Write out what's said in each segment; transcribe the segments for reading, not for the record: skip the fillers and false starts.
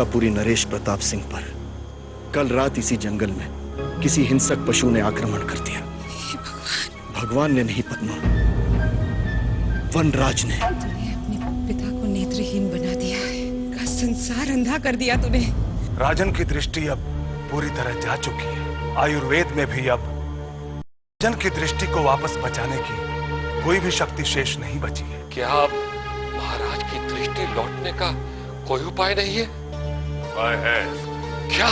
अलकापुरी नरेश प्रताप सिंह पर कल रात इसी जंगल में किसी हिंसक पशु ने आक्रमण कर दिया। भगवान ने नहीं पद्मा, वनराज ने। तूने अपने पिता को नेत्रहीन बना दिया है, का संसार अंधा कर दिया तूने। राजन की दृष्टि अब पूरी तरह जा चुकी है। आयुर्वेद में भी अब राजन की दृष्टि को वापस बचाने की कोई भी शक्ति शेष नहीं बची है। क्या अब महाराज की दृष्टि लौटने का कोई उपाय नहीं है? उपाय है। क्या?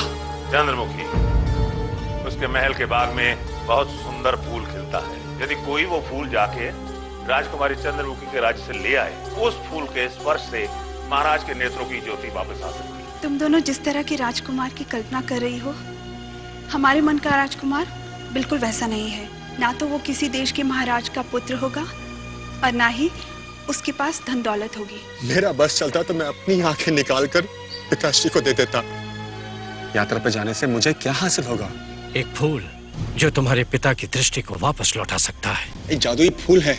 चंद्रमुखी, उसके महल के बाग में बहुत सुंदर फूल खिलता है। यदि कोई वो फूल जाके राजकुमारी चंद्रमुखी के राज्य से ले आए, उस फूल के स्पर्श से महाराज के नेत्रों की ज्योति वापस आ सकती है। तुम दोनों जिस तरह के राजकुमार की कल्पना कर रही हो, हमारे मन का राजकुमार बिल्कुल वैसा नहीं है। ना तो वो किसी देश के महाराज का पुत्र होगा और ना ही उसके पास धन दौलत होगी। मेरा बस चलता तो मैं अपनी आंखें निकालकर पिताश्री को दे देता। यात्रा पर जाने से मुझे क्या हासिल होगा? एक फूल जो तुम्हारे पिता की दृष्टि को वापस लौटा सकता है। एक जादुई फूल है।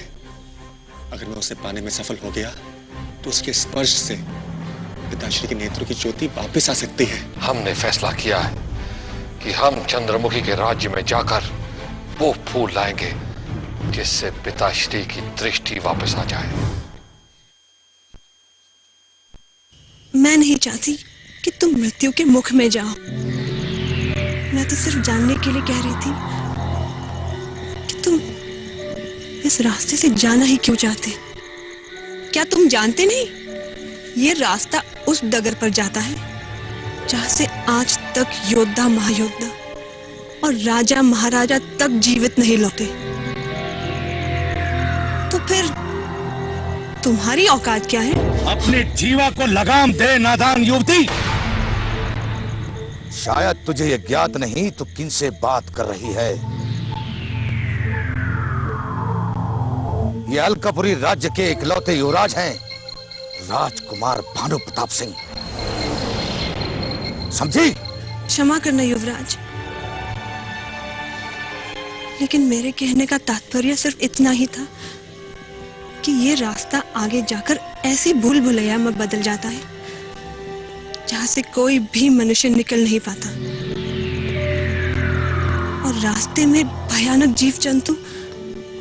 अगर मैं उसे पाने में सफल हो गया तो उसके स्पर्श से पिताश्री के नेत्रों की ज्योति वापस आ सकती है। हमने फैसला किया है कि हम चंद्रमुखी के राज्य में जाकर वो फूल लाएंगे जिससे पिताश्री की दृष्टि वापस आ जाए। मैं नहीं चाहती कि तुम मृत्यु के मुख में जाओ। मैं तो सिर्फ जानने के लिए कह रही थी कि तुम इस रास्ते से जाना ही क्यों चाहते। क्या तुम जानते नहीं, ये रास्ता उस डगर पर जाता है जहां से आज तक योद्धा महायोद्धा और राजा महाराजा तक जीवित नहीं लौटे। तो फिर तुम्हारी औकात क्या है? अपने जीवा को लगाम दे नादान युवती। शायद तुझे ये ज्ञात नहीं तो किनसे बात कर रही है। ये अलकापुरी राज्य के इकलौते युवराज हैं, राजकुमार भानु प्रताप सिंह। समझी? क्षमा करना युवराज, लेकिन मेरे कहने का तात्पर्य सिर्फ इतना ही था कि ये रास्ता आगे जाकर ऐसी भूल भुलैया में बदल जाता है जहां से कोई भी मनुष्य निकल नहीं पाता, और रास्ते में भयानक जीव जंतु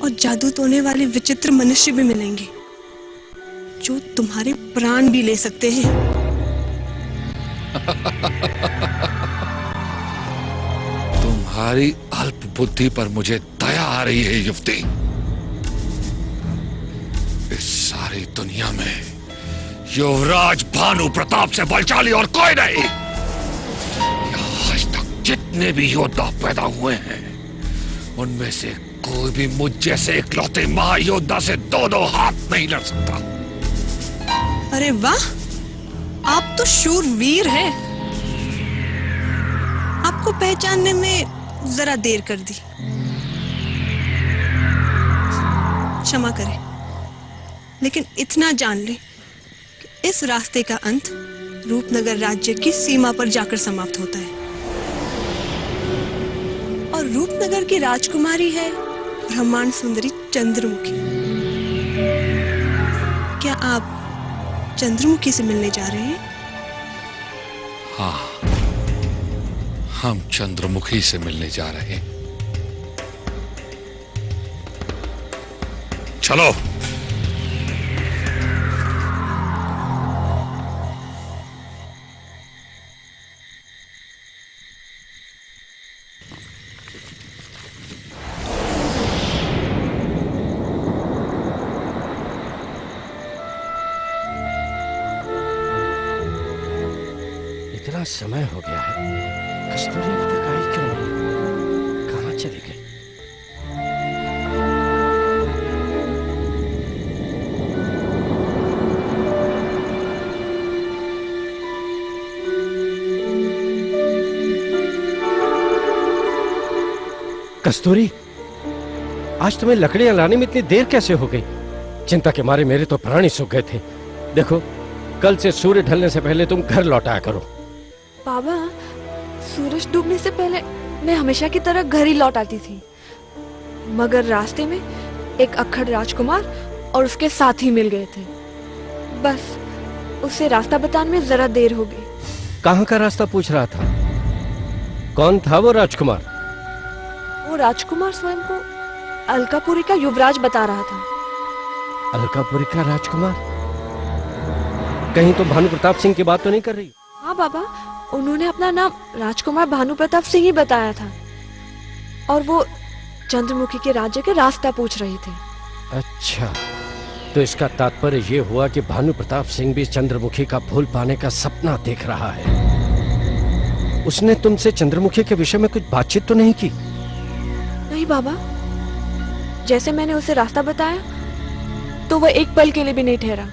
और जादू टोने वाले विचित्र मनुष्य भी मिलेंगे जो तुम्हारे प्राण भी ले सकते हैं। तुम्हारी अल्प बुद्धि पर मुझे दया आ रही है युवती। इस सारी दुनिया में युवराज भानु प्रताप से बलशाली और कोई नहीं। आज तक जितने भी योद्धा पैदा हुए हैं उनमें से कोई भी मुझ जैसे इकलौते महायोद्धा से दो हाथ नहीं लड़ सकता। अरे वाह, आप तो शूरवीर हैं। आपको पहचानने में जरा देर कर दी, क्षमा करें, लेकिन इतना जान ले कि इस रास्ते का अंत रूपनगर राज्य की सीमा पर जाकर समाप्त होता है, और रूपनगर की राजकुमारी है ब्रह्मांड सुंदरी चंद्रमुखी। क्या आप चंद्रमुखी से मिलने जा रहे हैं? हाँ, हम चंद्रमुखी से मिलने जा रहे हैं। चलो। इतना समय हो गया है, कस्तूरी अभी तक आई क्यों नहीं? कहाँ चली गई? कस्तूरी, आज तुम्हें लकड़ियां लाने में इतनी देर कैसे हो गई? चिंता के मारे मेरे तो प्राण ही सूख गए थे। देखो, कल से सूर्य ढलने से पहले तुम घर लौट आया करो। बाबा, सूरज डूबने से पहले मैं हमेशा की तरह घर ही लौट आती थी, मगर रास्ते में एक अक्खड़ राजकुमार और उसके साथी मिल गए थे। बस उसे रास्ता बताने में जरा देर हो गई। कहाँ का रास्ता पूछ रहा था? कौन था वो राजकुमार? वो राजकुमार स्वयं को अलकापुरी का युवराज बता रहा था। अलकापुरी का राजकुमार? कहीं तो भानु प्रताप सिंह की बात तो नहीं कर रही? हाँ बाबा, उन्होंने अपना नाम राजकुमार भानु प्रताप सिंह ही बताया था और वो चंद्रमुखी के राज्य के रास्ता पूछ रहे थे। अच्छा, तो इसका तात्पर्य ये हुआ कि भानु प्रताप सिंह भी चंद्रमुखी का फूल पाने का सपना देख रहा है। उसने तुमसे चंद्रमुखी के विषय में कुछ बातचीत तो नहीं की? नहीं बाबा, जैसे मैंने उसे रास्ता बताया तो वह एक पल के लिए भी नहीं ठहरा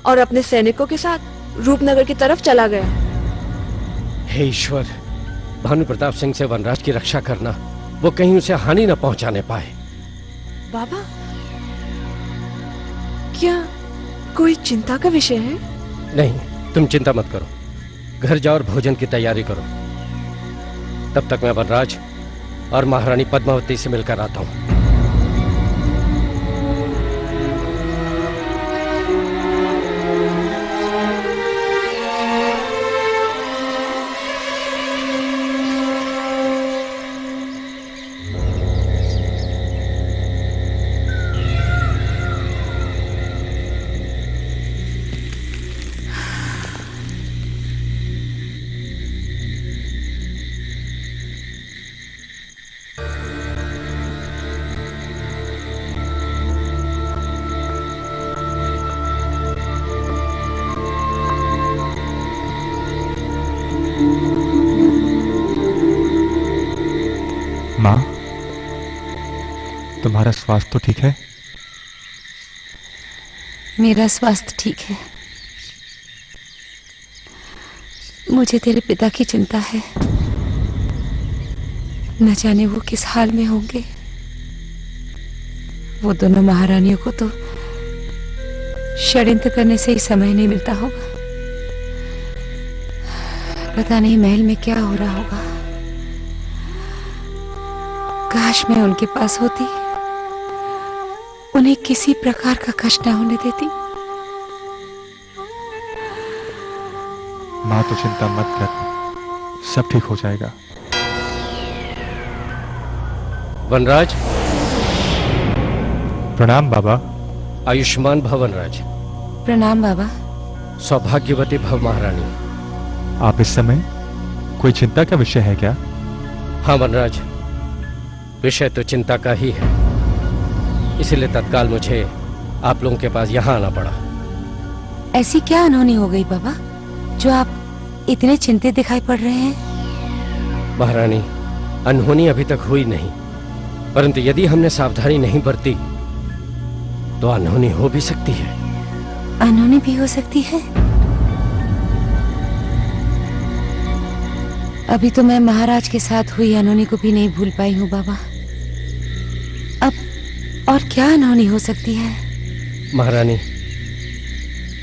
और अपने सैनिकों के साथ रूपनगर की तरफ चला गया। हे ईश्वर, भानु प्रताप सिंह से वनराज की रक्षा करना, वो कहीं उसे हानि न पहुंचाने पाए। बाबा, क्या कोई चिंता का विषय है? नहीं, तुम चिंता मत करो। घर जाओ और भोजन की तैयारी करो। तब तक मैं वनराज और महारानी पद्मावती से मिलकर आता हूं। माँ, तुम्हारा स्वास्थ्य तो ठीक है? मेरा स्वास्थ्य ठीक है। मुझे तेरे पिता की चिंता है। न जाने वो किस हाल में होंगे। वो दोनों महारानियों को तो षड्यंत्र करने से ही समय नहीं मिलता होगा। पता नहीं महल में क्या हो रहा होगा। काश मैं उनके पास होती, उन्हें किसी प्रकार का कष्ट न होने देती। माँ, तो चिंता मत कर, सब ठीक हो जाएगा। वनराज। प्रणाम बाबा। आयुष्मान भव वनराज। प्रणाम बाबा। सौभाग्यवती भव महारानी। आप इस समय कोई चिंता का विषय है क्या? हाँ वनराज, विषय तो चिंता का ही है। इसलिए तत्काल मुझे आप लोगों के पास यहाँ आना पड़ा। ऐसी क्या अनहोनी हो गई बाबा, जो आप इतने चिंतित दिखाई पड़ रहे हैं? महारानी, अनहोनी अभी तक हुई नहीं, परंतु यदि हमने सावधानी नहीं बरती तो अनहोनी हो भी सकती है। अनहोनी भी हो सकती है? अभी तो मैं महाराज के साथ हुई अनहोनी को भी नहीं भूल पाई हूँ बाबा। अब और क्या अनहोनी हो सकती है? महारानी,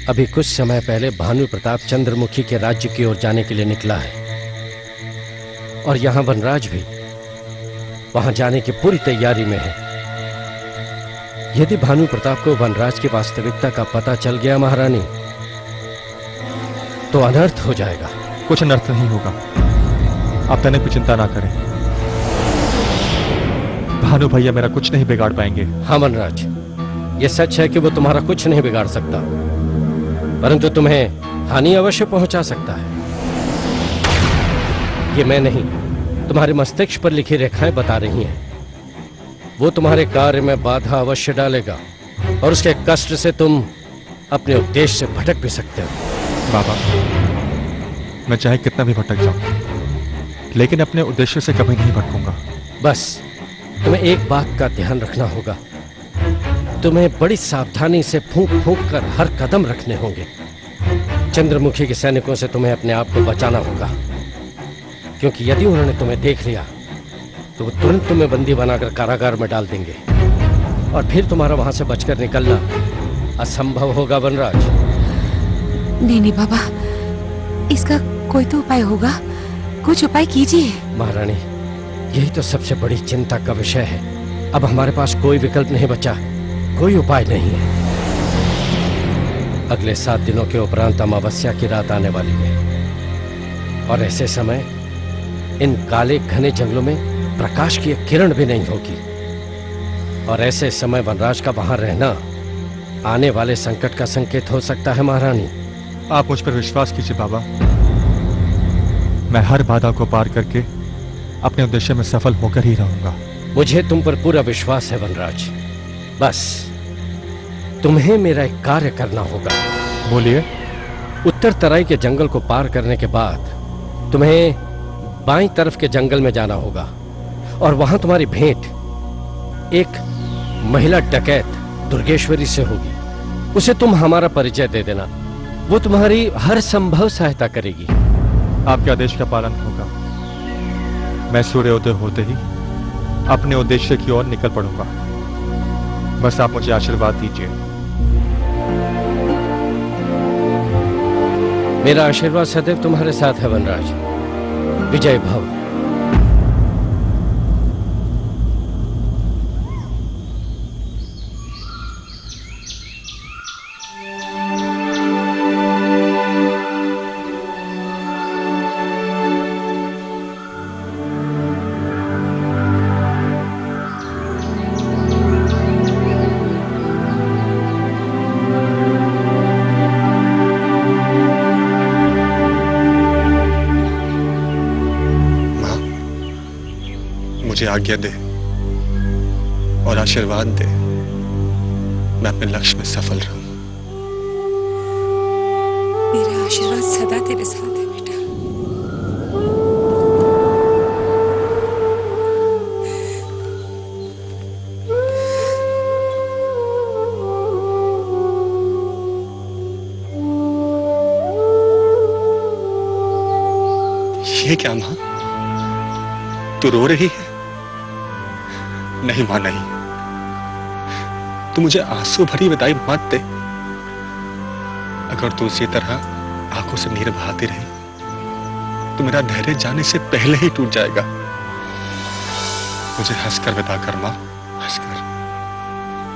अभी कुछ समय पहले भानु प्रताप चंद्रमुखी के राज्य की ओर जाने के लिए निकला है और यहाँ वनराज भी वहां जाने की पूरी तैयारी में है। यदि भानु प्रताप को वनराज की वास्तविकता का पता चल गया महारानी, तो अनर्थ हो जाएगा। कुछ अनर्थ नहीं होगा, आप तने की चिंता ना करें। भानु भैया मेरा कुछ नहीं बिगाड़ पाएंगे। हाँ वनराज, ये सच है कि वो तुम्हारा कुछ नहीं बिगाड़ सकता, परंतु तुम्हें हानि अवश्य पहुंचा सकता है। ये मैं नहीं, तुम्हारे मस्तिष्क पर लिखी रेखाएं बता रही हैं। वो तुम्हारे कार्य में बाधा अवश्य डालेगा और उसके कष्ट से तुम अपने उद्देश्य से भटक भी सकते हो। बाबा, मैं चाहे कितना भी भटक जाऊं, लेकिन अपने उद्देश्य से कभी नहीं भटकूंगा। बस तुम्हें एक बात का ध्यान रखना होगा, तुम्हें बड़ी सावधानी से फूंक फूंक कर हर कदम रखने होंगे। चंद्रमुखी के सैनिकों से तुम्हें अपने आप को बचाना होगा, क्योंकि यदि उन्होंने तुम्हें देख लिया तो वो तुरंत तुम्हें बंदी बनाकर कारागार में डाल देंगे और फिर तुम्हारा वहां से बचकर निकलना असंभव होगा वनराज। नहीं नहीं बाबा, इसका कोई तो उपाय होगा, कुछ उपाय कीजिए। महारानी, यही तो सबसे बड़ी चिंता का विषय है। अब हमारे पास कोई विकल्प नहीं बचा, कोई उपाय नहीं है। अगले 7 दिनों के उपरांत अमावस्या की रात आने वाली है। और ऐसे समय इन काले घने जंगलों में प्रकाश की एक किरण भी नहीं होगी। और ऐसे समय वनराज का वहां रहना आने वाले संकट का संकेत हो सकता है महारानी। आप मुझ पर विश्वास कीजिए बाबा, मैं हर बाधा को पार करके अपने उद्देश्य में सफल होकर ही रहूंगा। मुझे तुम पर पूरा विश्वास है वनराज। बस तुम्हें मेरा एक कार्य करना होगा। बोलिए। उत्तर तराई के जंगल को पार करने के बाद तुम्हें बाईं तरफ के जंगल में जाना होगा और वहां तुम्हारी भेंट एक महिला डकैत दुर्गेश्वरी से होगी। उसे तुम हमारा परिचय दे देना, वो तुम्हारी हर संभव सहायता करेगी। आपके आदेश का पालन होगा। मैं सूर्योदय होते ही अपने उद्देश्य की ओर निकल पड़ूंगा। बस आप मुझे आशीर्वाद दीजिए। मेरा आशीर्वाद सदैव तुम्हारे साथ है वनराज। विजय भव। मुझे आज्ञा दे और आशीर्वाद दे, मैं अपने लक्ष्य में सफल रहूं। मेरा आशीर्वाद सदा तेरे साथ है बेटा। ये क्या मां, तू रो रही है? नहीं मां, नहीं। तू मुझे आंसू भरी विदाई मत दे। अगर तू इसी तरह आंखों से नीर बहाती रही तो मेरा धैर्य जाने से पहले ही टूट जाएगा। मुझे हंसकर विदा कर मां, हंसकर।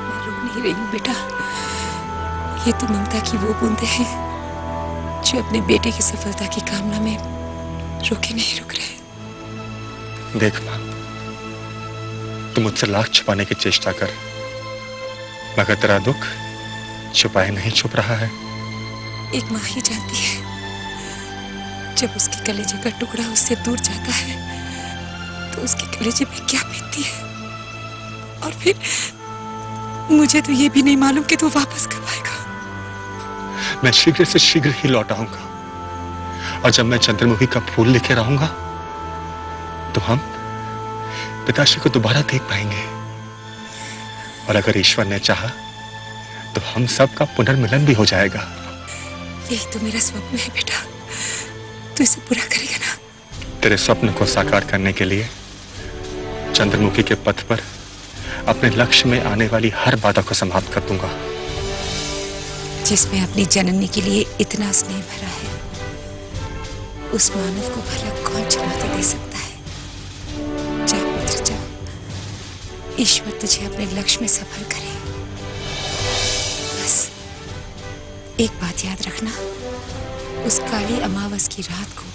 मैं रो नहीं रही हूं बेटा, ये तो ममता की वो बूंदे हैं जो अपने बेटे की सफलता की कामना में रुके नहीं रुक रहे। देख मां, तू मुझसे लाख छुपाने की चेष्टा कर, मगर तेरा दुख छुपाए नहीं छुप रहा है। एक माँ ही जानती है, जब उसके कलेजे का टुकड़ा उससे दूर जाता है तो उसके कलेजे में क्या बीतती है। और फिर मुझे तो ये भी नहीं मालूम कि तू वापस कब आएगा। मैं शीघ्र से शीघ्र ही लौट आऊंगा, और जब मैं चंद्रमुखी का फूल लेकर आऊंगा तो हम पिताश्री को दोबारा देख पाएंगे। और अगर ईश्वर ने चाहा तो हम सब का पुनर्मिलन भी हो जाएगा। यही तो मेरा स्वप्न है बेटा, तू इसे पूरा करेगा ना? तेरे स्वप्न को साकार करने के लिए चंद्रमुखी के पथ पर अपने लक्ष्य में आने वाली हर बाधा को समाप्त कर दूंगा। जिसमें अपनी जननी के लिए इतना स्नेह भरा है, उस मानव को भला कौन चुनौती दे सकता है? जा पुत्र जा, ईश्वर तुझे अपने लक्ष्य में सफल करे। बस एक बात याद रखना, उस काली अमावस की रात को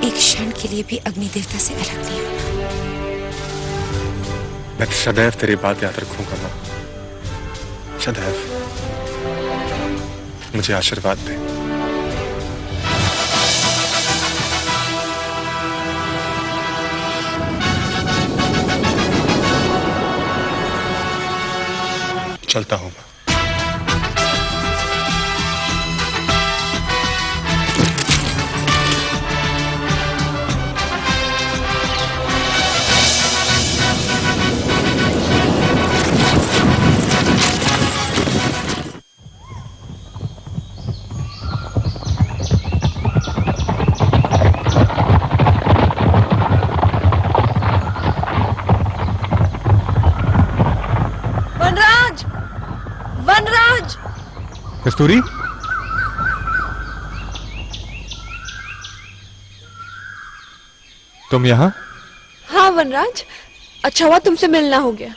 एक क्षण के लिए भी अग्नि देवता से अलग नहीं होना। मैं सदैव तेरी बात याद रखूंगा मां, सदैव। मुझे आशीर्वाद दे। चलता हूं मैं। कस्तूरी, तुम यहाँ? हाँ वनराज, अच्छा हुआ तुमसे मिलना हो गया।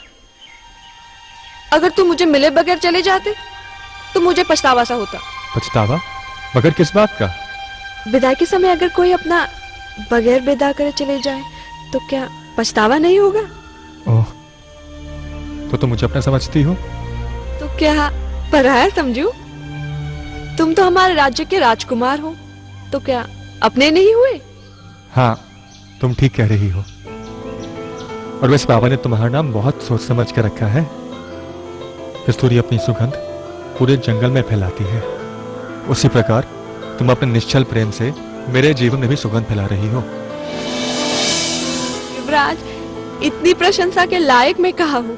अगर तुम मुझे मिले बगैर चले जाते तो मुझे पछतावा सा होता। पछतावा? मगर किस बात का? विदाई के समय अगर कोई अपना बगैर विदा करे चले जाए तो क्या पछतावा नहीं होगा? ओह, तो तुम मुझे अपना समझती हो? तो क्या पराया समझू? तुम तो हमारे राज्य के राजकुमार हो, तो क्या अपने नहीं हुए? हाँ, तुम ठीक कह रही हो। और वैसे बाबा ने तुम्हारा नाम बहुत सोच समझ कर रखा है। कस्तूरी अपनी सुगंध पूरे जंगल में फैलाती है, उसी प्रकार तुम अपने निश्चल प्रेम से मेरे जीवन में भी सुगंध फैला रही हो। युवराज, इतनी प्रशंसा के लायक मैं कहा हूं।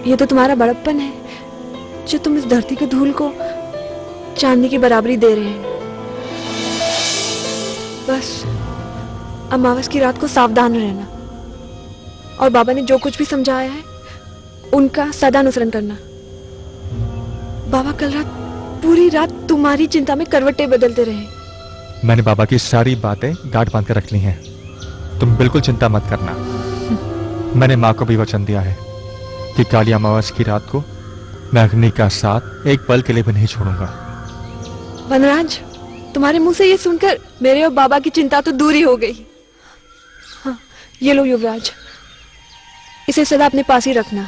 ये तो तुम्हारा बड़प्पन है जो तुम इस धरती के धूल को चांदनी की बराबरी दे रहे हैं। बस अमावस की रात को सावधान रहना और बाबा ने जो कुछ भी समझाया है उनका सदा अनुसरण करना। बाबा कल रात पूरी रात तुम्हारी चिंता में करवटें बदलते रहे। मैंने बाबा की सारी बातें गांठ बांध कर रख ली हैं। तुम बिल्कुल चिंता मत करना। मैंने माँ को भी वचन दिया है कि काली अमावस की रात को मैं अग्नि का साथ एक पल के लिए भी नहीं छोड़ूंगा। वनराज, तुम्हारे मुंह से ये सुनकर मेरे और बाबा की चिंता तो दूर ही हो गई। हाँ, ये लो युवराज, इसे सदा अपने पास ही रखना।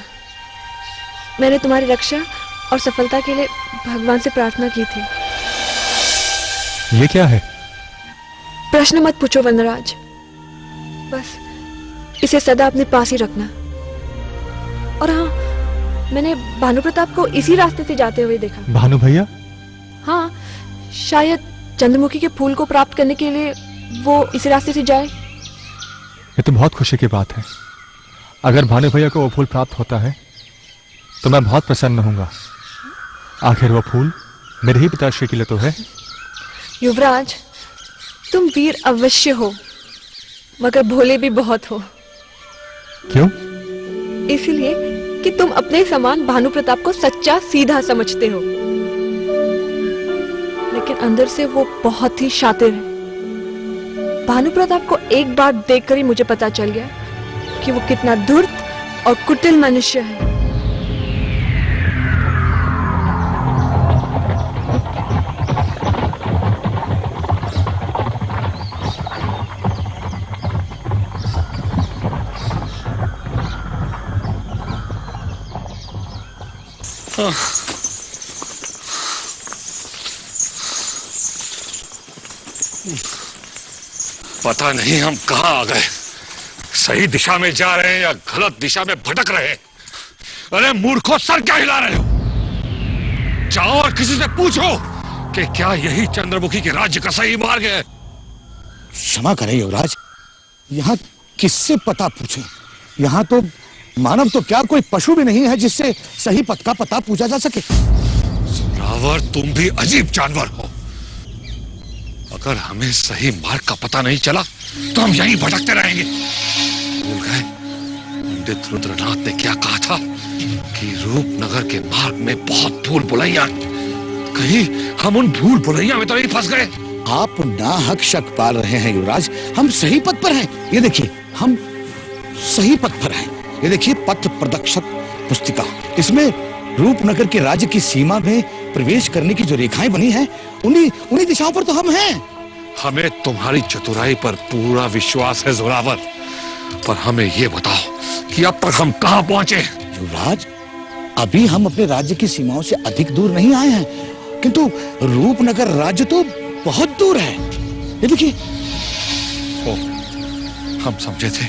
मैंने तुम्हारी रक्षा और सफलता के लिए भगवान से प्रार्थना की थी। ये क्या है? प्रश्न मत पूछो वनराज, बस इसे सदा अपने पास ही रखना। और हाँ, मैंने भानु प्रताप को इसी रास्ते से जाते हुए देखा। भानु भैया? हाँ, शायद चंद्रमुखी के फूल को प्राप्त करने के लिए वो इसी रास्ते से जाए। ये तो बहुत खुशी की बात है। अगर भानु भैया को वो फूल प्राप्त होता है तो मैं बहुत प्रसन्न होऊंगा। आखिर वो फूल मेरे ही पिताश्री के लिए तो है। युवराज, तुम वीर अवश्य हो, मगर भोले भी बहुत हो। क्यों? इसलिए कि तुम अपने समान भानु प्रताप को सच्चा सीधा समझते हो, लेकिन अंदर से वो बहुत ही शातिर है। भानु प्रताप को एक बार देखकर ही मुझे पता चल गया कि वो कितना धूर्त और कुटिल मनुष्य है। पता नहीं हम कहां आ गए। सही दिशा में जा रहे हैं या गलत दिशा में भटक रहे हैं। अरे मूर्खों, सर क्या हिला रहे हो? जाओ और किसी से पूछो कि क्या यही चंद्रमुखी के राज्य का सही मार्ग है। क्षमा करें युवराज, यहाँ किससे पता पूछे? यहाँ तो मानव तो क्या कोई पशु भी नहीं है जिससे सही पथ का पता पूछा जा सके। रावण, तुम भी अजीब जानवर हो। अगर हमें सही मार्ग का पता नहीं चला तो हम यहीं भटकते रहेंगे। भूल गए पंडित रुद्रनाथ ने क्या कहा था कि रूपनगर के मार्ग में बहुत भूल भुलैया। कहीं हम उन भूल भुलैया में तो नहीं फंस गए? आप नाहक शक पाल रहे हैं युवराज। हम सही पथ पर हैं। ये देखिए, हम सही पथ पर हैं। ये देखिए पथ प्रदक्षक पुस्तिका, इसमें रूपनगर के राज्य की सीमा में प्रवेश करने की जो रेखाएं बनी हैं, उन्हीं दिशाओं पर तो हम हैं। हमें तुम्हारी चतुराई पर पूरा विश्वास है जोरावर, पर हमें ये बताओ कि अब तक हम कहां पहुंचे? युवराज, अभी हम अपने राज्य की सीमाओं से अधिक दूर नहीं आए हैं, किंतु रूपनगर राज्य तो बहुत दूर है। ये देखिए। हम समझे थे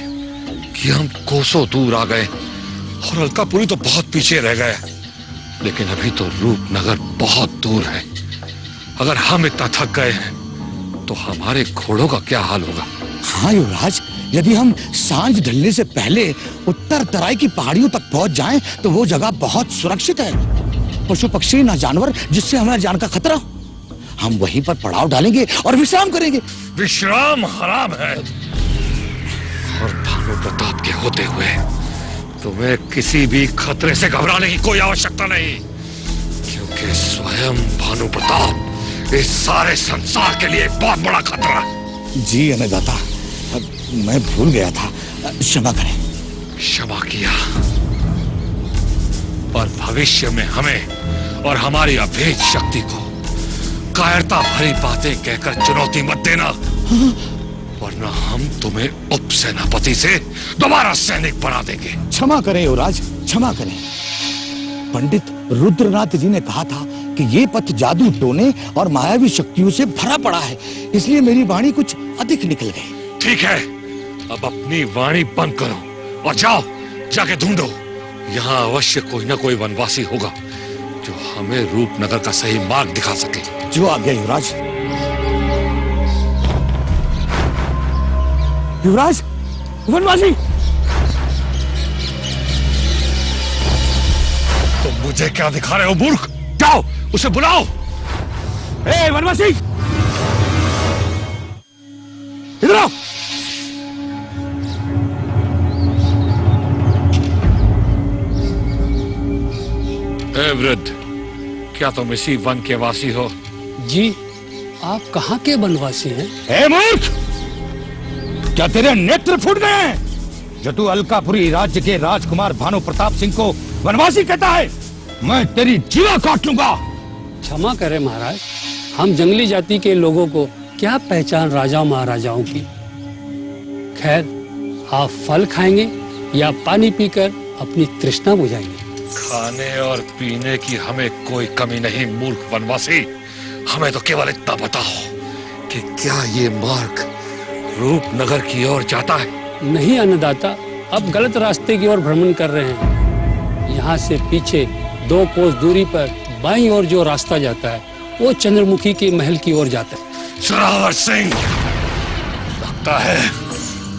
कि हम कोसों दूर आ गए और अलकापुरी तो बहुत पीछे रह गए, लेकिन अभी तो रूपनगर बहुत दूर है। अगर हम इतना थक गए हैं तो हमारे घोड़ों का क्या हाल होगा? हाँ युवराज, यदि हम सांझ ढलने से पहले उत्तर तराई की पहाड़ियों तक पहुंच जाएं तो वो जगह बहुत सुरक्षित है। पशु पक्षी ना जानवर जिससे हमारी जान का खतरा हो, हम वहीं पर पड़ाव डालेंगे और विश्राम करेंगे। विश्राम हराम है। और भानु प्रताप के होते हुए तुम्हें किसी भी खतरे से घबराने की कोई आवश्यकता नहीं, क्योंकि स्वयं भानु प्रताप इस सारे संसार के लिए एक बहुत बड़ा खतरा है। जी अन्नदाता, मैं भूल गया था, क्षमा करें। क्षमा किया, और भविष्य में हमें और हमारी अभेद शक्ति को कायरता भरी बातें कहकर चुनौती मत देना, वरना हम तुम्हें उपसेनापति से दोबारा सैनिक बना देंगे। क्षमा करें युवराज, क्षमा करें। पंडित रुद्रनाथ जी ने कहा था कि ये पथ जादू टोने और मायावी शक्तियों से भरा पड़ा है, इसलिए मेरी वाणी कुछ अधिक निकल गई। ठीक है, अब अपनी वाणी बंद करो और जाओ, जाके ढूंढो। यहाँ अवश्य कोई ना कोई वनवासी होगा जो हमें रूपनगर का सही मार्ग दिखा सके। जो आ गया युवराज। युवराज, वनवासी! तुम मुझे क्या दिखा रहे हो मूर्ख? जाओ उसे बुलाओ। ए वनवासी, इधर आओ। ए वृद्ध, क्या तुम इसी वन के वासी हो? जी, आप कहाँ के वनवासी हैं? ए मूर्ख, क्या तेरे नेत्र फूट गए हैं जो तू अलकापुरी राज्य के राजकुमार भानु प्रताप सिंह को वनवासी कहता है? मैं तेरी जीवा काट लूंगा। क्षमा करें महाराज, हम जंगली जाति के लोगों को क्या पहचान राजाओं महाराजाओं की। खैर, आप फल खाएंगे या पानी पीकर अपनी तृष्णा बुझाएंगे? खाने और पीने की हमें कोई कमी नहीं मूर्ख वनवासी। हमें तो केवल इतना बताओ कि क्या ये मार्ग रूपनगर की ओर जाता है? नहीं अन्नदाता, अब गलत रास्ते की ओर भ्रमण कर रहे हैं। यहाँ से पीछे 2 कोस दूरी पर बाईं ओर जो रास्ता जाता है वो चंद्रमुखी के महल की ओर जाता है। जोरावर सिंह, लगता है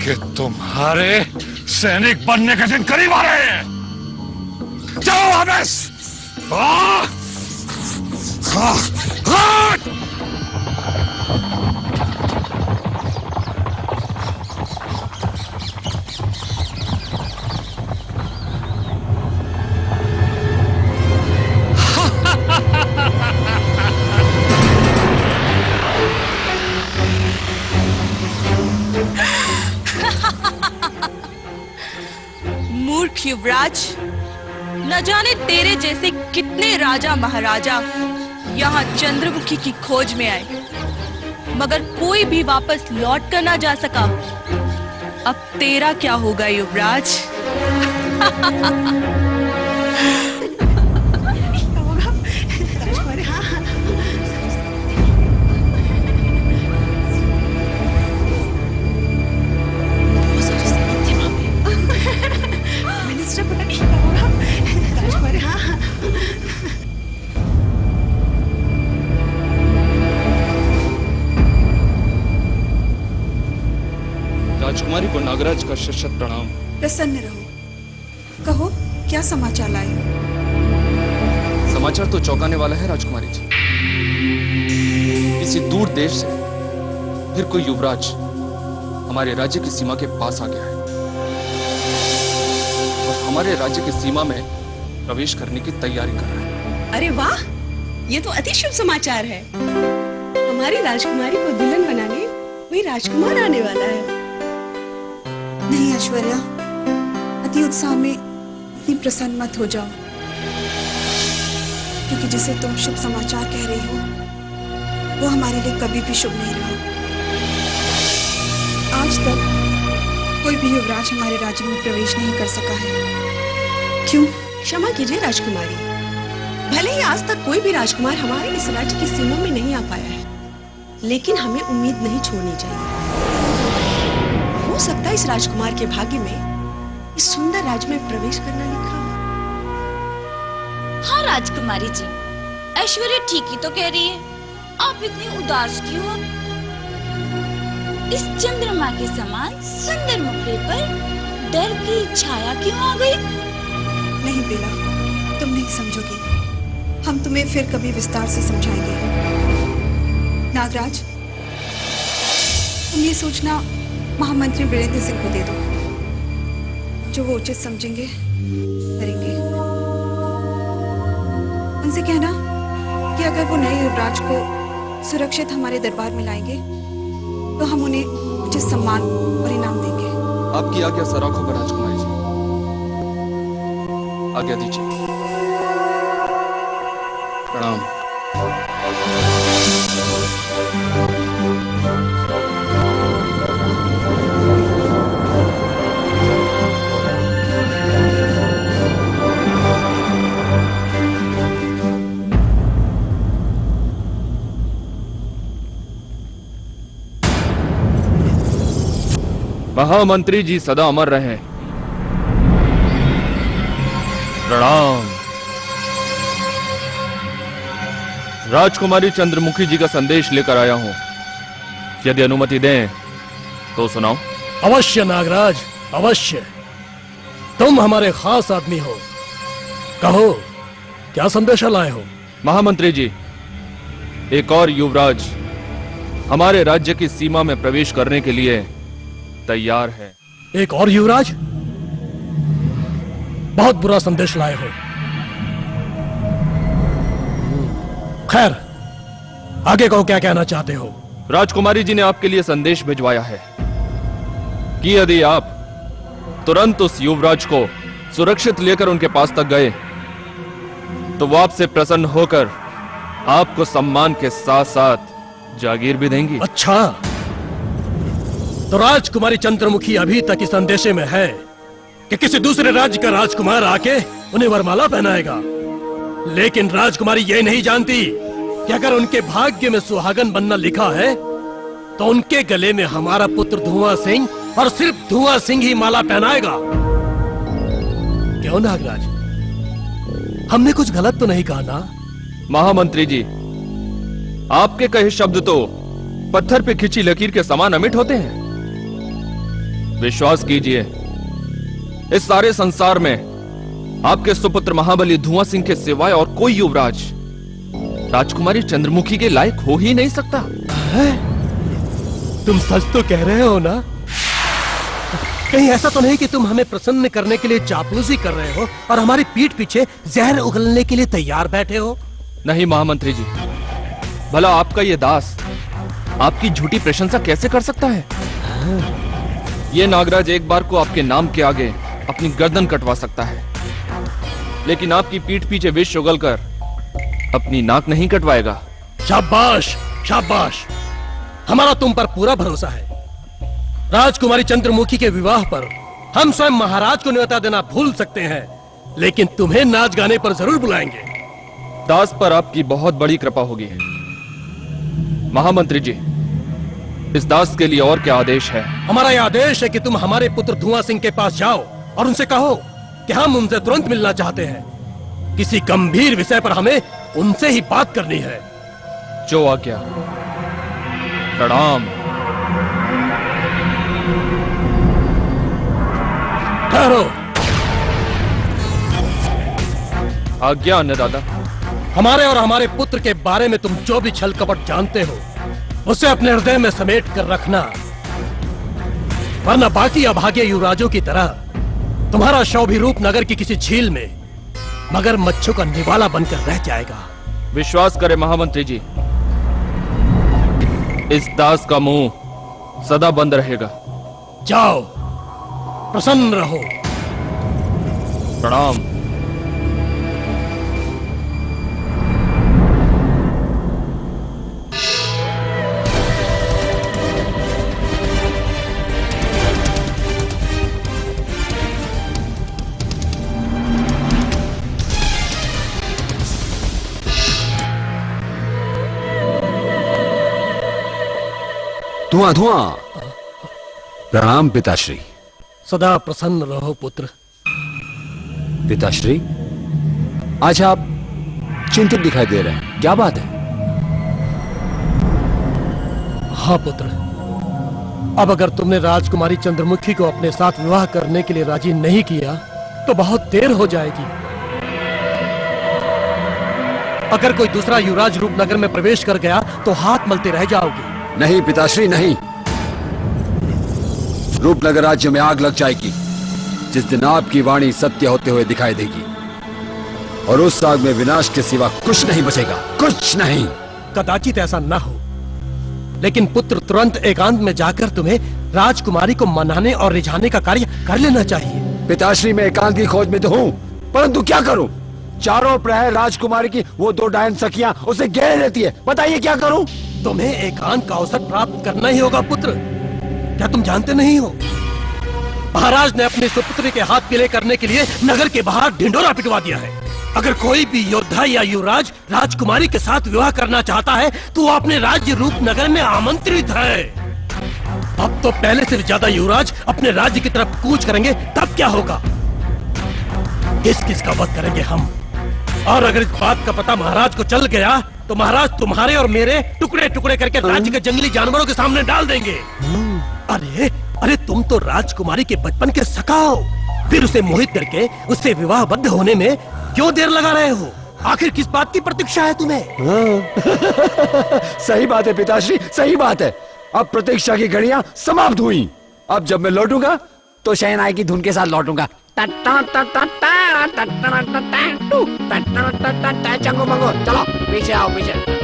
कि तुम्हारे सैनिक बनने के दिन करीब आ रहे हैं। जाओ वापस। मूर्ख युवराज, न जाने तेरे जैसे कितने राजा महाराजा यहाँ चंद्रमुखी की खोज में आए, मगर कोई भी वापस लौट कर ना जा सका। अब तेरा क्या होगा युवराज? राजकुमारी को नागराज का शत शत प्रणाम। प्रसन्न रहो। कहो, क्या समाचार लाए हो? समाचार तो चौंकाने वाला है राजकुमारी जी। किसी दूर देश से फिर कोई युवराज हमारे राज्य की सीमा के पास आ गया है और हमारे राज्य की सीमा में प्रवेश करने की तैयारी कर रहा है। अरे वाह, ये तो अति शुभ समाचार है। हमारी राजकुमारी को दुल्हन बनाने वही राजकुमार आने वाला है। नहीं ऐश्वर्या, अति उत्साह में इतनी प्रसन्न मत हो जाओ, क्योंकि जिसे तुम शुभ समाचार कह रही हो वो हमारे लिए कभी भी शुभ नहीं रहा। आज तक कोई भी युवराज हमारे राज्य में प्रवेश नहीं कर सका है। क्यों? क्षमा कीजिए राजकुमारी, भले ही आज तक कोई भी राजकुमार हमारे इस राज्य की सीमा में नहीं आ पाया है, लेकिन हमें उम्मीद नहीं छोड़नी चाहिए। हो सकता है इस राजकुमार के भाग्य में इस सुंदर राज्य में प्रवेश करना लिखा हो। हाँ राजकुमारी जी, ऐश्वर्या ठीक ही तो कह रही है। आप इतनी उदास क्यों हो? इस चंद्रमा के समान सुंदर मुखड़े पर डर की छाया क्यों आ गई? नहीं बेला, तुम नहीं समझोगी। हम तुम्हें फिर कभी विस्तार से समझाएंगे। नागराज, तुम ये सूचना महामंत्री वीरेंद्र सिंह को दे दो। जो वो उचित समझेंगे करेंगे। उनसे कहना कि अगर वो नए युवराज को सुरक्षित हमारे दरबार में लाएंगे तो हम उन्हें उचित सम्मान और इनाम देंगे। आपकी आज्ञा सराख होगा राजकुमारी जी। आज्ञा दीजिए। प्रणाम। महामंत्री जी सदा अमर रहे। प्रणाम। राजकुमारी चंद्रमुखी जी का संदेश लेकर आया हूं, यदि अनुमति दें तो सुनाओ। अवश्य नागराज, अवश्य। तुम हमारे खास आदमी हो, कहो क्या संदेशा लाए हो? महामंत्री जी, एक और युवराज हमारे राज्य की सीमा में प्रवेश करने के लिए तैयार है। एक और युवराज? बहुत बुरा संदेश लाए हो। खैर, आगे कहो, क्या कहना चाहते हो? राजकुमारी जी ने आपके लिए संदेश भिजवाया है कि यदि आप तुरंत उस युवराज को सुरक्षित लेकर उनके पास तक गए तो वो आपसे प्रसन्न होकर आपको सम्मान के साथ साथ जागीर भी देंगी। अच्छा, तो राजकुमारी चंद्रमुखी अभी तक इस अंदेशे में है कि किसी दूसरे राज्य का राजकुमार आके उन्हें वरमाला पहनाएगा। लेकिन राजकुमारी ये नहीं जानती कि अगर उनके भाग्य में सुहागन बनना लिखा है तो उनके गले में हमारा पुत्र धुआं सिंह, और सिर्फ धुआं सिंह ही माला पहनाएगा। क्यों नागराज, हमने कुछ गलत तो नहीं कहा ना? महामंत्री जी, आपके कहे शब्द तो पत्थर पे खिंची लकीर के समान अमिट होते हैं। विश्वास कीजिए, इस सारे संसार में आपके सुपुत्र महाबली धुआं सिंह के सिवाय और कोई युवराज राजकुमारी चंद्रमुखी के लायक हो ही नहीं सकता। है? तुम सच तो कह रहे हो ना? कहीं ऐसा तो नहीं कि तुम हमें प्रसन्न करने के लिए चापलूसी कर रहे हो और हमारी पीठ पीछे जहर उगलने के लिए तैयार बैठे हो? नहीं महामंत्री जी, भला आपका ये दास आपकी झूठी प्रशंसा कैसे कर सकता है? ये नागराज एक बार को आपके नाम के आगे अपनी गर्दन कटवा सकता है, लेकिन आपकी पीठ पीछे विष उगलकर अपनी नाक नहीं कटवाएगा। शाबाश, शाबाश, हमारा तुम पर पूरा भरोसा है। राजकुमारी चंद्रमुखी के विवाह पर हम स्वयं महाराज को न्योता देना भूल सकते हैं, लेकिन तुम्हें नाच गाने पर जरूर बुलाएंगे। दास पर आपकी बहुत बड़ी कृपा होगी। महामंत्री जी, इस दास के लिए और क्या आदेश है? हमारा यह आदेश है कि तुम हमारे पुत्र धुआं सिंह के पास जाओ और उनसे कहो कि हम उनसे तुरंत मिलना चाहते हैं। किसी गंभीर विषय पर हमें उनसे ही बात करनी है। जो आज्ञा। प्रणाम। ठहरो। आज्ञा अन्नदाता। हमारे और हमारे पुत्र के बारे में तुम जो भी छल कपट जानते हो उसे अपने हृदय में समेट कर रखना, वरना बाकी अभागे युवराजों की तरह तुम्हारा शव भी रूपनगर की किसी झील में मगरमच्छों का निवाला बनकर रह जाएगा। विश्वास करें महामंत्री जी, इस दास का मुंह सदा बंद रहेगा। जाओ, प्रसन्न रहो। प्रणाम। धुआं धुआं। प्रणाम पिताश्री। सदा प्रसन्न रहो पुत्र। पिताश्री, आज आप चिंतित दिखाई दे रहे हैं, क्या बात है? हाँ पुत्र, अब अगर तुमने राजकुमारी चंद्रमुखी को अपने साथ विवाह करने के लिए राजी नहीं किया तो बहुत देर हो जाएगी। अगर कोई दूसरा युवराज रूपनगर में प्रवेश कर गया तो हाथ मलते रह जाओगे। नहीं पिताश्री, नहीं। रूपनगर राज्य में आग लग जाएगी जिस दिन आपकी वाणी सत्य होते हुए दिखाई देगी, और उस आग में विनाश के सिवा कुछ नहीं बचेगा, कुछ नहीं। कदाचित ऐसा ना हो, लेकिन पुत्र तुरंत एकांत में जाकर तुम्हें राजकुमारी को मनाने और रिझाने का कार्य कर लेना चाहिए। पिताश्री, मैं एकांत की खोज में तो हूँ, परंतु क्या करूँ? चारों प्रहर राजकुमारी की वो दो डायन सखियां उसे घेरे लेती है। बताइए क्या करूँ? तुम्हें एकांत का अवसर प्राप्त करना ही होगा पुत्र। क्या तुम जानते नहीं हो, महाराज ने अपने सुपुत्री के हाथ पीले करने के लिए नगर के बाहर ढिंडोरा पिटवा दिया है। अगर कोई भी योद्धा या युवराज राजकुमारी के साथ विवाह करना चाहता है तो वो अपने राज्य रूपनगर में आमंत्रित है। अब तो पहले से ज्यादा युवराज अपने राज्य की तरफ कूच करेंगे, तब क्या होगा? किस किस का वध करेंगे हम? और अगर इस बात का पता महाराज को चल गया तो महाराज तुम्हारे और मेरे टुकड़े टुकड़े करके राज्य के जंगली जानवरों के सामने डाल देंगे। अरे अरे तुम तो राजकुमारी के बचपन के सखा हो, फिर उसे मोहित करके उससे विवाहबद्ध होने में क्यों देर लगा रहे हो? आखिर किस बात की प्रतीक्षा है तुम्हें? सही बात है पिताश्री, सही बात है। अब प्रतीक्षा की घड़ियां समाप्त हुई। अब जब मैं लौटूंगा तो शहनाई की धुन के साथ लौटूंगा। चंगो मंगो, चलो पीछे आओ, पीछे।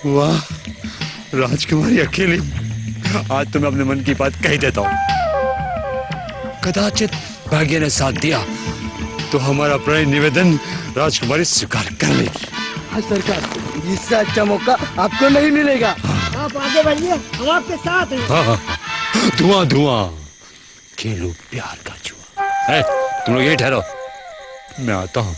वाह राजकुमारी अकेली, आज तो मैं अपने मन की बात कह देता हूँ। कदाचित भाग्य ने साथ दिया तो हमारा प्रणय निवेदन राजकुमारी स्वीकार कर लेगी। हाँ सरकार, इससे अच्छा मौका आपको नहीं मिलेगा। आप आगे बढ़िए, हम आपके साथ हैं। हाँ, धुआं धुआं खेलो प्यार का जुआ। तुम लोग यही ठहरो, मैं आता हूँ।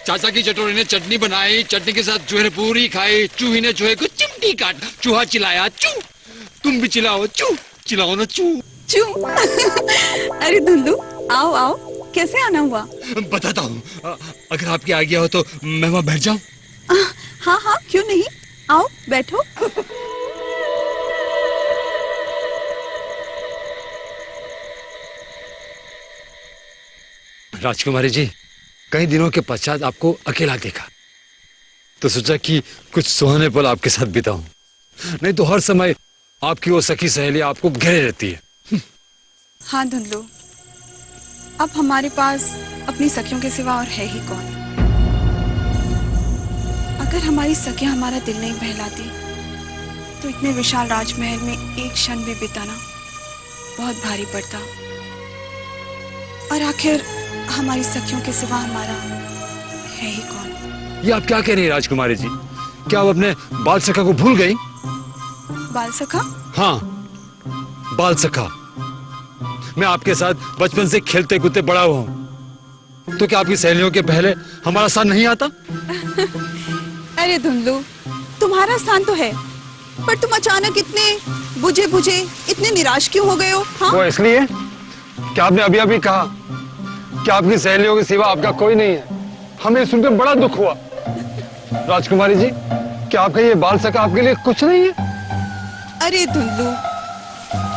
चाचा की चटोरी ने चटनी बनाई, चटनी के साथ चूहे ने पूरी खाई, चूही ने चूहे को चिमटी काट, चूहा चिल्लाया चू। तुम भी चिल्लाओ चू, चिल्लाओ ना चू चू। अरे धुंधु, आओ आओ, कैसे आना हुआ? बताता हूँ, अगर आपकी आज्ञा हो तो मैं वहाँ बैठ जाऊँ? हाँ हाँ, क्यों नहीं, आओ बैठो। राजकुमारी जी, कई दिनों के पश्चात आपको अकेला देखा तो सोचा कि कुछ सुहाने पल आपके साथ बिताऊं, नहीं तो हर समय आपकी वो सखी सहेली आपको घेरे रहती है। हाँ धुंधलू, अब हमारे पास अपनी सखियों के सिवा और है ही कौन? अगर हमारी सखियां हमारा दिल नहीं बहलाती तो इतने विशाल राजमहल में एक क्षण भी बिताना बहुत भारी पड़ता। और आखिर हमारी सखियों के सिवा हमारा है ही कौन? ये आप क्या कह रही हैं राजकुमारी जी? क्या आप अपने बाल सखा को भूल गई? बाल सखा? हाँ, बाल सखा। मैं आपके साथ बचपन से खेलते कूदते बड़ा हुआ हूँ, तो क्या आपकी सहेलियों के पहले हमारा साथ नहीं आता? अरे धुंधलू, तुम्हारा स्थान तो है, पर तुम अचानक इतने बुझे बुझे, इतने निराश क्यों हो गए हो? हाँ? वो इसलिए क्या आपने अभी अभी कहा कि आपकी सहेलियों के सिवा आपका कोई नहीं है। हमें सुनकर बड़ा दुख हुआ। राजकुमारी जी, क्या आपका ये बाल सखा आपके लिए कुछ नहीं है? अरे धुंधलू,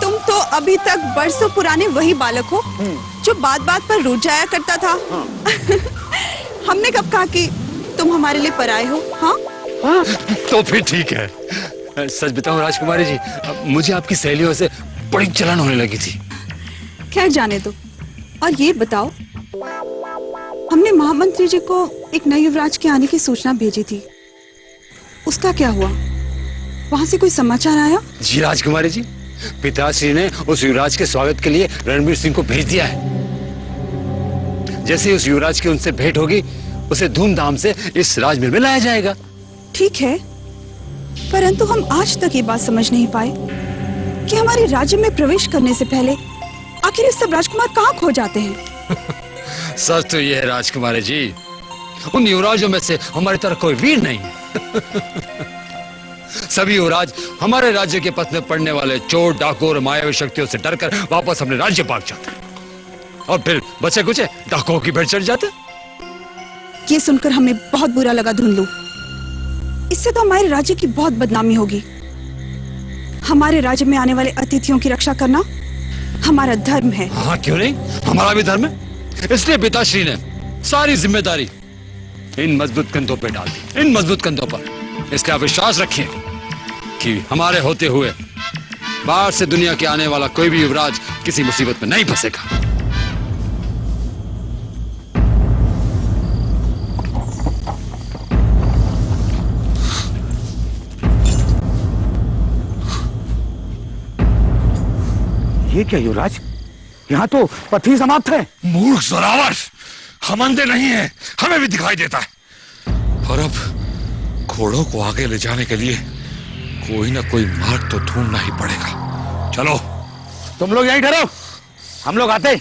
तुम तो अभी तक बरसों पुराने वही बालक हो जो बात बात पर रूठ जाया करता था। हमने कब कहा कि तुम हमारे लिए पराए हो? हाँ? तो फिर ठीक है। सच बताऊं राजकुमारी जी, मुझे आपकी सहेलियों से बड़ी जलन होने लगी थी। खैर जाने दो, और ये बताओ, हमने महामंत्री जी को एक नए युवराज के आने की सूचना भेजी थी, उसका क्या हुआ? वहां से कोई समाचार आया? जी राजकुमारी जी, पिताश्री ने उस युवराज के स्वागत के लिए रणबीर सिंह को भेज दिया है। जैसे उस युवराज की उनसे भेंट होगी, उसे धूमधाम से इस राजमहल में लाया जाएगा। ठीक है, परंतु हम आज तक ये बात समझ नहीं पाए कि हमारे राज्य में प्रवेश करने से पहले आखिर ये सब राजकुमार कहाँ खो जाते हैं? सच तो ये है राजकुमारी जी, उन युवराजों में से हमारी तरह कोई वीर नहीं है। सभी युवराज हमारे राज्य के पथ में पड़ने वाले चोर, डाकू और मायावी शक्तियों से डरकर वापस अपने राज्य भाग जाते हैं, और फिर बचे कुचे डाकुओं की भेंट चढ़ जाते। ये सुनकर हमें बहुत बुरा लगा धुंधलू। इससे तो हमारे राज्य की बहुत बदनामी होगी। हमारे राज्य में आने वाले अतिथियों की रक्षा करना हमारा धर्म है। हाँ क्यों नहीं, हमारा भी धर्म है। इसलिए पिताश्री ने सारी जिम्मेदारी इन मजबूत कंधों पे डाल दी, इन मजबूत कंधों पर। इसलिए आप विश्वास रखिए कि हमारे होते हुए बाहर से दुनिया के आने वाला कोई भी युवराज किसी मुसीबत में नहीं फंसेगा। ये क्या युवराज, यहाँ तो पथ ही समाप्त है। मूर्ख जोरावर, हम अंधे नहीं हैं, हमें भी दिखाई देता है। पर अब घोड़ों को आगे ले जाने के लिए कोई ना कोई मार्ग तो ढूंढना ही पड़ेगा। चलो तुम लोग यहीं ठहरो, हम लोग आते।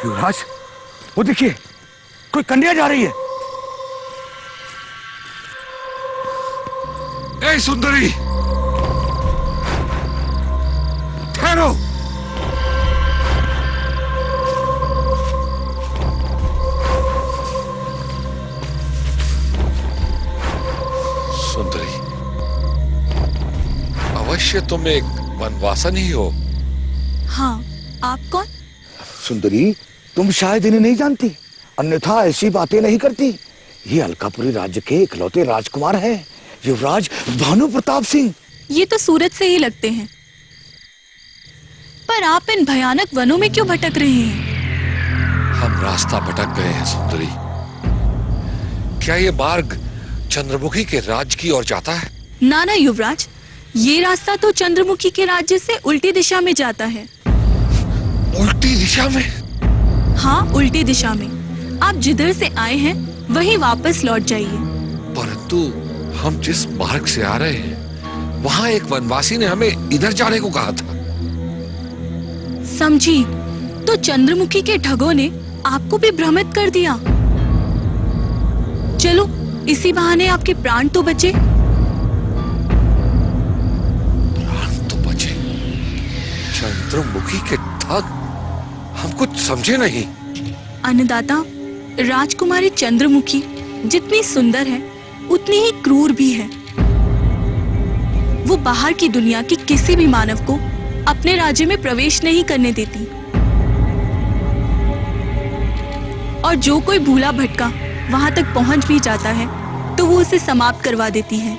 युवराज, वो देखिए, कोई कन्या जा रही है। ए सुंदरी, ठहरो। सुंदरी, अवश्य तुम एक वनवासन ही हो। हाँ, आप कौन? सुंदरी, तुम शायद इन्हें नहीं जानती, अन्यथा ऐसी बातें नहीं करती। ये अलकापुरी राज्य के इकलौते राजकुमार हैं, युवराज भानु प्रताप सिंह। ये तो सूरत से ही लगते हैं, पर आप इन भयानक वनों में क्यों भटक रहे हैं? हम रास्ता भटक गए हैं सुंदरी। क्या ये मार्ग चंद्रमुखी के राज्य की ओर जाता है? ना ना युवराज, ये रास्ता तो चंद्रमुखी के राज्य से उल्टी दिशा में जाता है। उल्टी दिशा में? हाँ, उल्टी दिशा में। आप जिधर से आए हैं वहीं वापस लौट जाइए। परंतु हम जिस मार्ग से आ रहे हैं वहां एक वनवासी ने हमें इधर जाने को कहा था। समझी, तो चंद्रमुखी के ठगों ने आपको भी भ्रमित कर दिया। चलो, इसी बहाने आपके प्राण तो बचे। प्राण तो बचे? चंद्रमुखी के ठग? हम कुछ समझे नहीं। अन्नदाता, राजकुमारी चंद्रमुखी जितनी सुंदर है उतनी ही क्रूर भी है। वो बाहर की दुनिया की किसी भी मानव को अपने राज्य में प्रवेश नहीं करने देती, और जो कोई भूला भटका वहां तक पहुंच भी जाता है तो वो उसे समाप्त करवा देती है।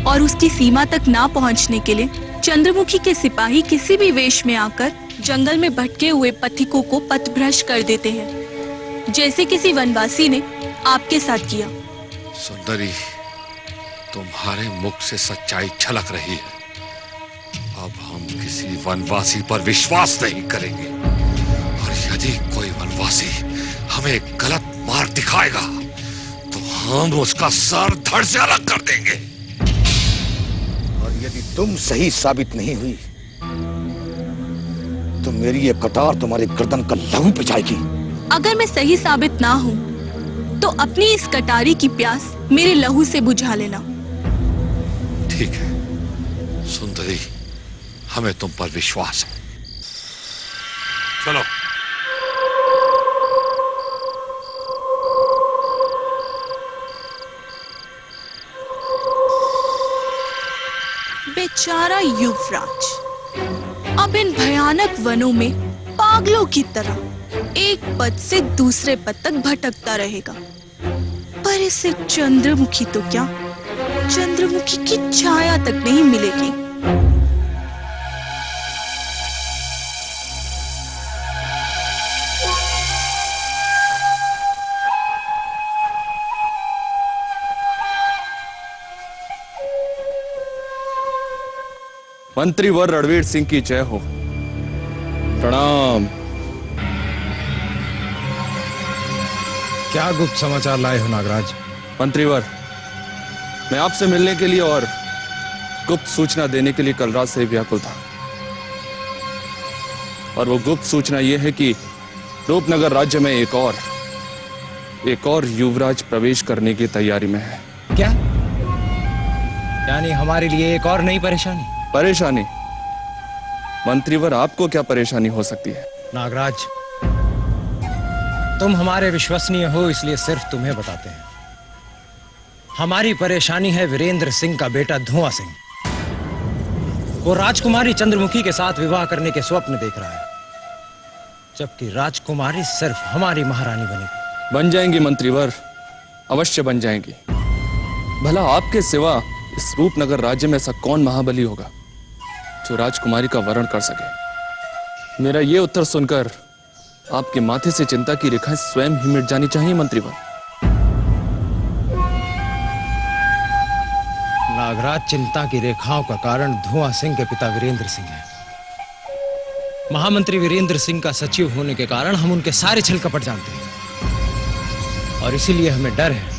और उसकी सीमा तक ना पहुंचने के लिए चंद्रमुखी के सिपाही किसी भी वेश में आकर जंगल में भटके हुए पथिकों को पथभ्रष्ट कर देते हैं, जैसे किसी वनवासी ने आपके साथ किया। सुंदरी, तुम्हारे मुख से सच्चाई झलक रही है। अब हम किसी वनवासी पर विश्वास नहीं करेंगे, और यदि कोई वनवासी हमें गलत मार्ग दिखाएगा तो हम उसका सर धड़ से अलग कर देंगे। और यदि तुम सही साबित नहीं हुई तो मेरी ये कटार तुम्हारी गर्दन का लहू पे जाएगी। अगर मैं सही साबित ना हूं तो अपनी इस कटारी की प्यास मेरे लहू से बुझा लेना। ठीक है सुंदरी, हमें तुम पर विश्वास है। चलो। बेचारा युवराज अब इन भयानक वनों में पागलों की तरह एक पद से दूसरे पद तक भटकता रहेगा। पर इसे चंद्रमुखी तो क्या, चंद्रमुखी की छाया तक नहीं मिलेगी। मंत्रीवर रणवीर सिंह की जय हो। प्रणाम। क्या गुप्त समाचार लाए हो नागराज? मंत्रीवर, मैं आपसे मिलने के लिए और गुप्त सूचना देने के लिए कल रात से व्याकुल था। और वो गुप्त सूचना यह है कि रूपनगर राज्य में एक और युवराज प्रवेश करने की तैयारी में है। क्या? यानी हमारे लिए एक और नई परेशानी? परेशानी? मंत्रीवर, आपको क्या परेशानी हो सकती है? नागराज, तुम हमारे विश्वसनीय हो इसलिए सिर्फ तुम्हें बताते हैं। हमारी परेशानी है वीरेंद्र सिंह का बेटा धुआं सिंह। वो राजकुमारी चंद्रमुखी के साथ विवाह करने के स्वप्न देख रहा है, जबकि राजकुमारी सिर्फ हमारी महारानी बनेगी। बन जाएंगी मंत्रीवर, अवश्य बन जाएंगी। भला आपके सिवा इस रूपनगर राज्य में ऐसा कौन महाबली होगा जो राजकुमारी का वरण कर सके? मेरा ये उत्तर सुनकर आपके माथे से चिंता की रेखाएं स्वयं ही मिट जानी चाहिए मंत्रीवर। नागराज, चिंता की रेखाओं का कारण धुआं सिंह के पिता वीरेंद्र सिंह है। महामंत्री वीरेंद्र सिंह का सचिव होने के कारण हम उनके सारे छल कपट जानते हैं और इसीलिए हमें डर है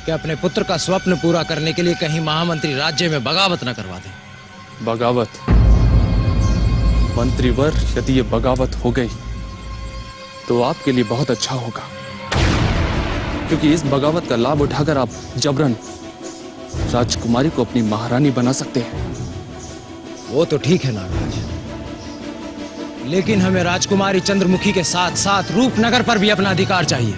कि अपने पुत्र का स्वप्न पूरा करने के लिए कहीं महामंत्री राज्य में बगावत न करवा दें। बगावत? मंत्रीवर, यदि ये बगावत हो गई तो आपके लिए बहुत अच्छा होगा, क्योंकि इस बगावत का लाभ उठाकर आप जबरन राजकुमारी को अपनी महारानी बना सकते हैं। वो तो ठीक है नागराज, लेकिन हमें राजकुमारी चंद्रमुखी के साथ साथ रूपनगर पर भी अपना अधिकार चाहिए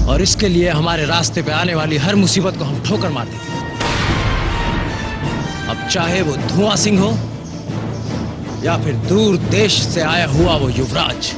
और इसके लिए हमारे रास्ते पे आने वाली हर मुसीबत को हम ठोकर मार देंगे। अब चाहे वो धुआं सिंह हो या फिर दूर देश से आया हुआ वो युवराज।